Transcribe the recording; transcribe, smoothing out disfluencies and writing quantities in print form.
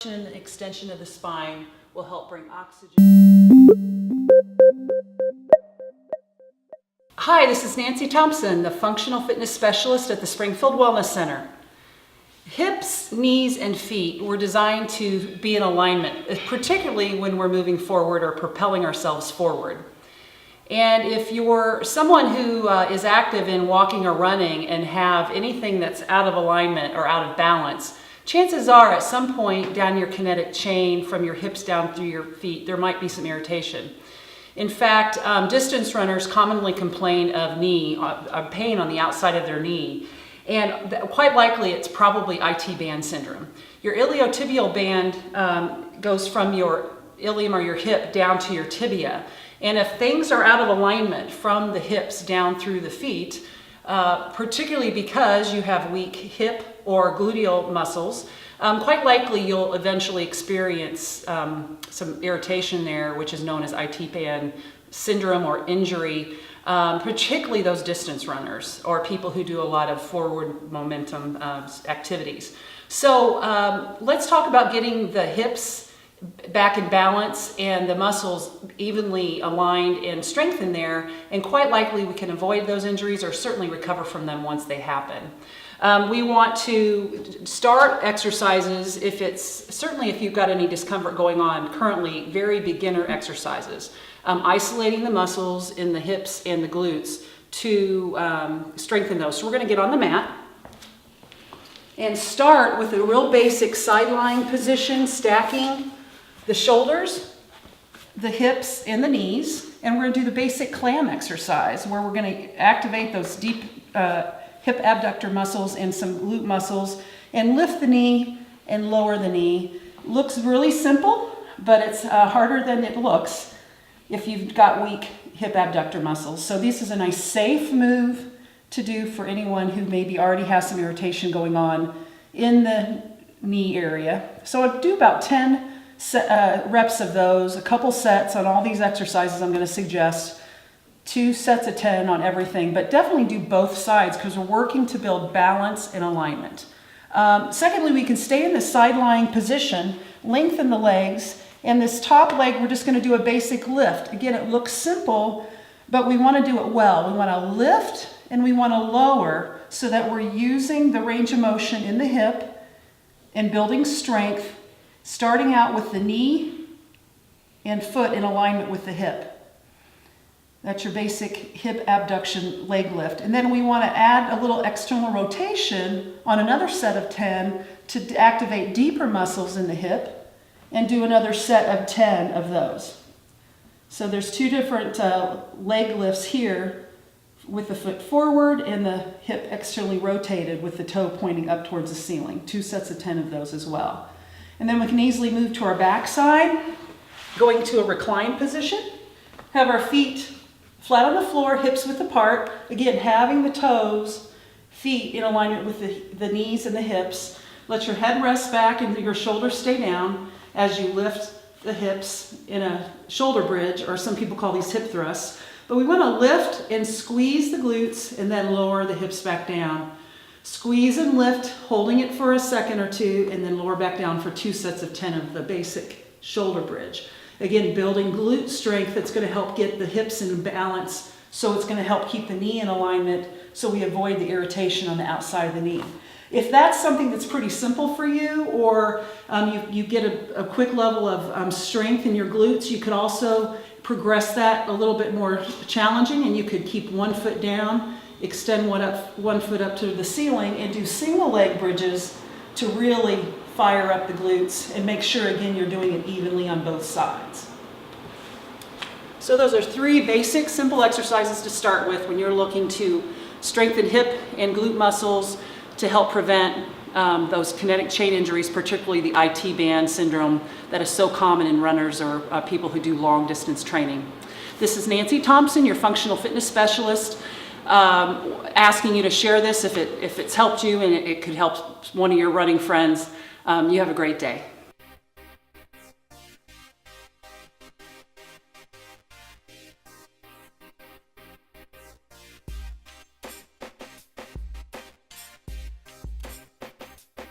and extension of the spine will help bring oxygen. Hi, this is Nancy Thompson, the Functional Fitness Specialist at the Springfield Wellness Center. Hips, knees, and feet were designed to be in alignment, particularly when we're moving forward or propelling ourselves forward. And if you're someone who is active in walking or running and have anything that's out of alignment or out of balance, chances are at some point down your kinetic chain from your hips down through your feet, there might be some irritation. In fact, distance runners commonly complain of pain on the outside of their knee. And quite likely it's probably IT band syndrome. Your iliotibial band goes from your ilium or your hip down to your tibia. And if things are out of alignment from the hips down through the feet, particularly because you have weak hip or gluteal muscles, quite likely you'll eventually experience some irritation there, which is known as IT band syndrome or injury, particularly those distance runners or people who do a lot of forward momentum activities. So let's talk about getting the hips back in balance and the muscles evenly aligned and strengthened there, and quite likely we can avoid those injuries or certainly recover from them once they happen. We want to start exercises certainly if you've got any discomfort going on currently, very beginner exercises, isolating the muscles in the hips and the glutes to strengthen those. So we're going to get on the mat and start with a real basic side lying position, stacking the shoulders, the hips, and the knees. And we're going to do the basic clam exercise where we're going to activate those deep hip abductor muscles and some glute muscles and lift the knee and lower the knee. Looks really simple, but it's harder than it looks if you've got weak hip abductor muscles. So this is a nice safe move to do for anyone who maybe already has some irritation going on in the knee area. So I'll do about 10 reps of those, a couple sets on all these exercises I'm going to suggest. 2 sets of 10 on everything, but definitely do both sides because we're working to build balance and alignment. Secondly, we can stay in the side lying position, lengthen the legs, and this top leg we're just going to do a basic lift. Again, it looks simple, but we want to do it well. We want to lift and we want to lower so that we're using the range of motion in the hip and building strength, starting out with the knee and foot in alignment with the hip. That's your basic hip abduction leg lift. And then we want to add a little external rotation on another set of 10 to activate deeper muscles in the hip and do another set of 10 of those. So there's 2 different leg lifts here with the foot forward and the hip externally rotated with the toe pointing up towards the ceiling. 2 sets of 10 of those as well. And then we can easily move to our back side, going to a reclined position. Have our feet flat on the floor, hips width apart. Again, having the toes, feet in alignment with the knees and the hips. Let your head rest back and your shoulders stay down as you lift the hips in a shoulder bridge, or some people call these hip thrusts. But we want to lift and squeeze the glutes and then lower the hips back down. Squeeze and lift, holding it for a second or 2, and then lower back down for 2 sets of 10 of the basic shoulder bridge. Again, building glute strength that's going to help get the hips in balance, so it's going to help keep the knee in alignment so we avoid the irritation on the outside of the knee. If that's something that's pretty simple for you, or you get a quick level of strength in your glutes, you could also progress that a little bit more challenging, and you could keep one foot down, extend one foot up to the ceiling, and do single leg bridges to really fire up the glutes and make sure, again, you're doing it evenly on both sides. So those are 3 basic simple exercises to start with when you're looking to strengthen hip and glute muscles to help prevent those kinetic chain injuries, particularly the IT band syndrome that is so common in runners or people who do long distance training. This is Nancy Thompson, your functional fitness specialist, asking you to share this if it's helped you and it could help one of your running friends. You have a great day.